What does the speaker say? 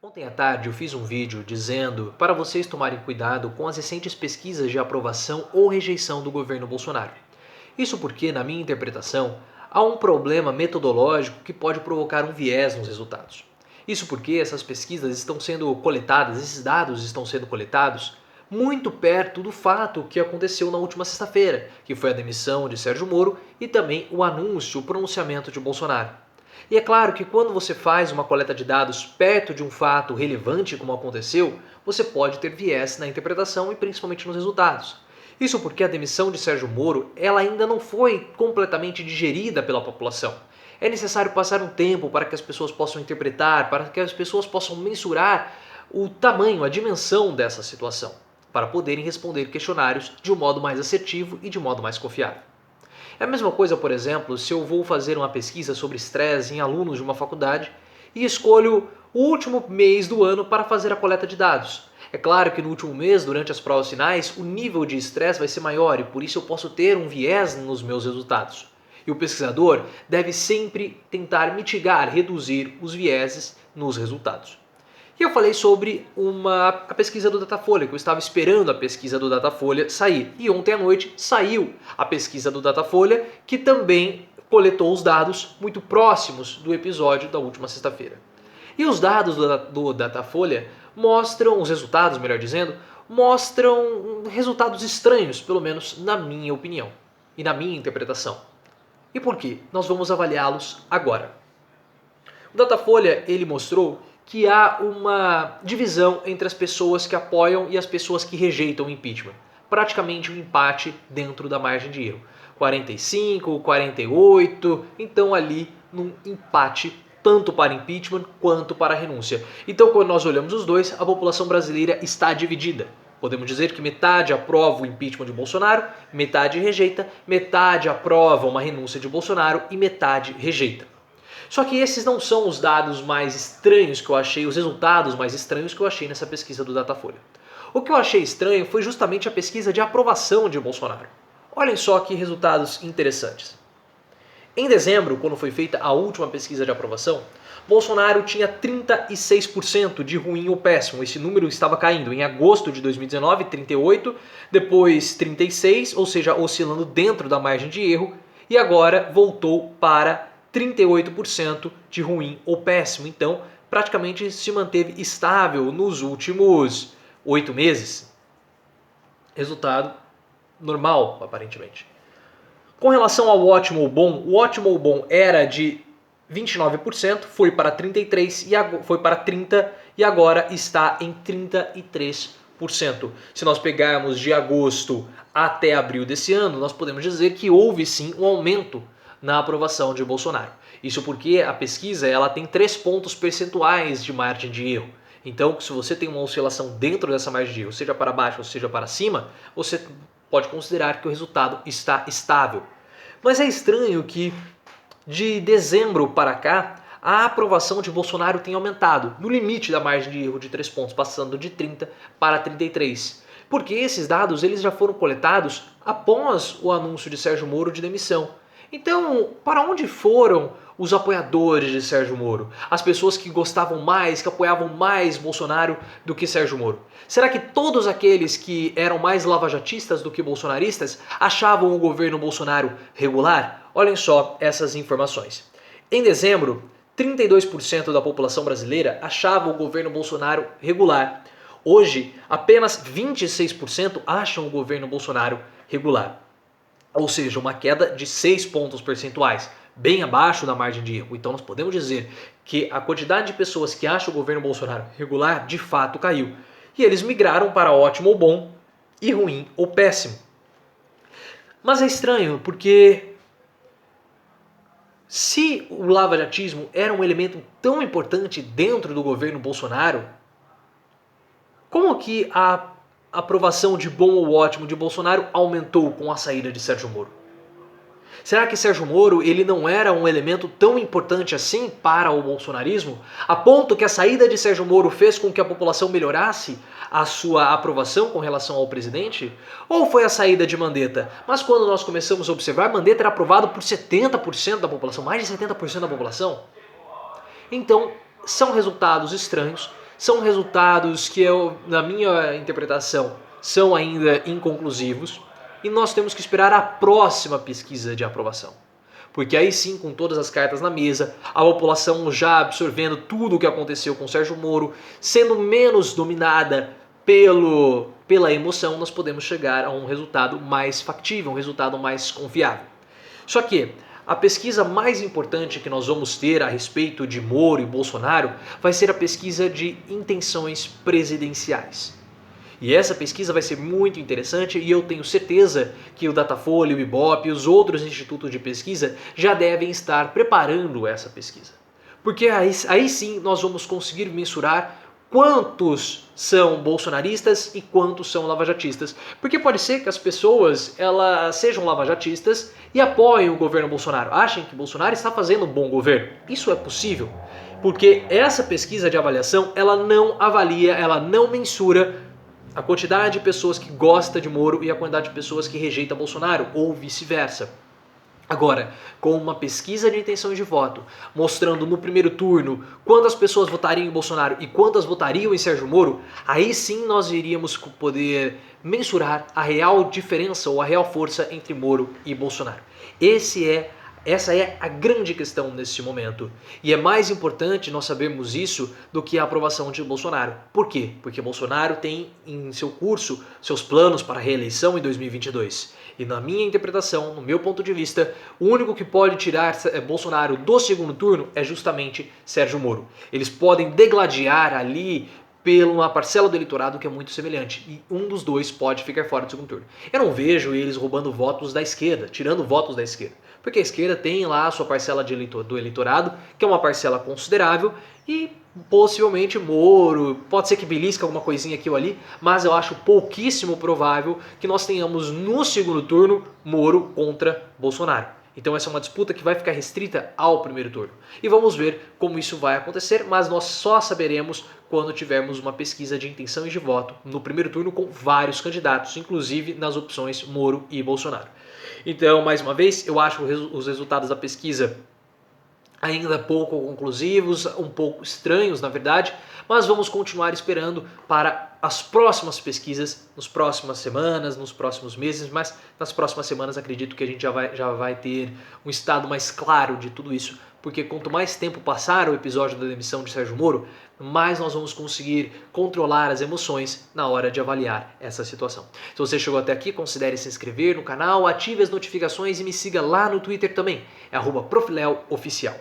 Ontem à tarde eu fiz um vídeo dizendo para vocês tomarem cuidado com as recentes pesquisas de aprovação ou rejeição do governo Bolsonaro. Isso porque, na minha interpretação, há um problema metodológico que pode provocar um viés nos resultados. Isso porque essas pesquisas estão sendo coletadas, esses dados estão sendo coletados muito perto do fato que aconteceu na última sexta-feira, que foi a demissão de Sérgio Moro e também o anúncio, o pronunciamento de Bolsonaro. E é claro que quando você faz uma coleta de dados perto de um fato relevante como aconteceu, você pode ter viés na interpretação e principalmente nos resultados. Isso porque a demissão de Sérgio Moro ela ainda não foi completamente digerida pela população. É necessário passar um tempo para que as pessoas possam interpretar, para que as pessoas possam mensurar o tamanho, a dimensão dessa situação, para poderem responder questionários de um modo mais assertivo e de um modo mais confiável. É a mesma coisa, por exemplo, se eu vou fazer uma pesquisa sobre estresse em alunos de uma faculdade e escolho o último mês do ano para fazer a coleta de dados. É claro que no último mês, durante as provas finais, o nível de estresse vai ser maior e por isso eu posso ter um viés nos meus resultados. E o pesquisador deve sempre tentar mitigar, reduzir os vieses nos resultados. E eu falei sobre a pesquisa do Datafolha, que eu estava esperando a pesquisa do Datafolha sair. E ontem à noite saiu a pesquisa do Datafolha, que também coletou os dados muito próximos do episódio da última sexta-feira. E os dados do Datafolha mostram, os resultados, melhor dizendo, mostram resultados estranhos, pelo menos na minha opinião e na minha interpretação. E por quê? Nós vamos avaliá-los agora. O Datafolha, ele mostrou que há uma divisão entre as pessoas que apoiam e as pessoas que rejeitam o impeachment. Praticamente um empate dentro da margem de erro. 45, 48, então ali num empate tanto para impeachment quanto para renúncia. Então quando nós olhamos os dois, a população brasileira está dividida. Podemos dizer que metade aprova o impeachment de Bolsonaro, metade rejeita, metade aprova uma renúncia de Bolsonaro e metade rejeita. Só que esses não são os dados mais estranhos que eu achei, os resultados mais estranhos que eu achei nessa pesquisa do Datafolha. O que eu achei estranho foi justamente a pesquisa de aprovação de Bolsonaro. Olhem só que resultados interessantes. Em dezembro, quando foi feita a última pesquisa de aprovação, Bolsonaro tinha 36% de ruim ou péssimo. Esse número estava caindo. Em agosto de 2019, 38%, depois 36%, ou seja, oscilando dentro da margem de erro, e agora voltou para 38% de ruim ou péssimo. Então, praticamente se manteve estável nos últimos 8 meses. Resultado normal, aparentemente. Com relação ao ótimo ou bom, o ótimo ou bom era de 29%, foi para 33%, foi para 30% e agora está em 33%. Se nós pegarmos de agosto até abril desse ano, nós podemos dizer que houve sim um aumento na aprovação de Bolsonaro. Isso porque a pesquisa ela tem 3 pontos percentuais de margem de erro. Então, se você tem uma oscilação dentro dessa margem de erro, seja para baixo ou seja para cima, você pode considerar que o resultado está estável. Mas é estranho que de dezembro para cá, a aprovação de Bolsonaro tem aumentado, no limite da margem de erro de 3 pontos, passando de 30 para 33. Porque esses dados eles já foram coletados após o anúncio de Sérgio Moro de demissão. Então, para onde foram os apoiadores de Sérgio Moro? As pessoas que gostavam mais, que apoiavam mais Bolsonaro do que Sérgio Moro? Será que todos aqueles que eram mais lavajatistas do que bolsonaristas achavam o governo Bolsonaro regular? Olhem só essas informações. Em dezembro, 32% da população brasileira achava o governo Bolsonaro regular. Hoje, apenas 26% acham o governo Bolsonaro regular. Ou seja, uma queda de 6 pontos percentuais, bem abaixo da margem de erro. Então nós podemos dizer que a quantidade de pessoas que acham o governo Bolsonaro regular de fato caiu. E eles migraram para ótimo ou bom e ruim ou péssimo. Mas é estranho porque se o lavajatismo era um elemento tão importante dentro do governo Bolsonaro, como que a aprovação de bom ou ótimo de Bolsonaro aumentou com a saída de Sérgio Moro? Será que Sérgio Moro ele não era um elemento tão importante assim para o bolsonarismo, a ponto que a saída de Sérgio Moro fez com que a população melhorasse a sua aprovação com relação ao presidente? Ou foi a saída de Mandetta? Mas quando nós começamos a observar, Mandetta era aprovado por 70% da população, mais de 70% da população. Então, são resultados estranhos, São resultados que, na minha interpretação, são ainda inconclusivos e nós temos que esperar a próxima pesquisa de aprovação. Porque aí sim, com todas as cartas na mesa, a população já absorvendo tudo o que aconteceu com Sérgio Moro, sendo menos dominada pela emoção, nós podemos chegar a um resultado mais factível, um resultado mais confiável. Só que a pesquisa mais importante que nós vamos ter a respeito de Moro e Bolsonaro vai ser a pesquisa de intenções presidenciais. E essa pesquisa vai ser muito interessante e eu tenho certeza que o Datafolha, o Ibope e os outros institutos de pesquisa já devem estar preparando essa pesquisa. Porque aí sim nós vamos conseguir mensurar quantos são bolsonaristas e quantos são lavajatistas. Porque pode ser que as pessoas elas sejam lavajatistas e apoiem o governo Bolsonaro, achem que Bolsonaro está fazendo um bom governo. Isso é possível, porque essa pesquisa de avaliação ela não avalia, ela não mensura a quantidade de pessoas que gostam de Moro e a quantidade de pessoas que rejeitam Bolsonaro, ou vice-versa. Agora, com uma pesquisa de intenções de voto, mostrando no primeiro turno quantas pessoas votariam em Bolsonaro e quantas votariam em Sérgio Moro, aí sim nós iríamos poder mensurar a real diferença ou a real força entre Moro e Bolsonaro. Essa é a grande questão nesse momento. E é mais importante nós sabermos isso do que a aprovação de Bolsonaro. Por quê? Porque Bolsonaro tem em seu curso seus planos para a reeleição em 2022. E na minha interpretação, no meu ponto de vista, o único que pode tirar Bolsonaro do segundo turno é justamente Sérgio Moro. Eles podem degladiar ali pela uma parcela do eleitorado que é muito semelhante, e um dos dois pode ficar fora do segundo turno. Eu não vejo eles roubando votos da esquerda, tirando votos da esquerda, porque a esquerda tem lá a sua parcela do eleitorado, que é uma parcela considerável, e possivelmente Moro, pode ser que belisca alguma coisinha aqui ou ali, mas eu acho pouquíssimo provável que nós tenhamos no segundo turno Moro contra Bolsonaro. Então essa é uma disputa que vai ficar restrita ao primeiro turno. E vamos ver como isso vai acontecer, mas nós só saberemos quando tivermos uma pesquisa de intenções de voto no primeiro turno com vários candidatos, inclusive nas opções Moro e Bolsonaro. Então, mais uma vez, eu acho os resultados da pesquisa ainda pouco conclusivos, um pouco estranhos, na verdade, mas vamos continuar esperando para as próximas pesquisas, nas próximas semanas, nos próximos meses, mas nas próximas semanas acredito que a gente já vai ter um estado mais claro de tudo isso, porque quanto mais tempo passar o episódio da demissão de Sérgio Moro, mais nós vamos conseguir controlar as emoções na hora de avaliar essa situação. Se você chegou até aqui, considere se inscrever no canal, ative as notificações e me siga lá no Twitter também, é @profleoficial.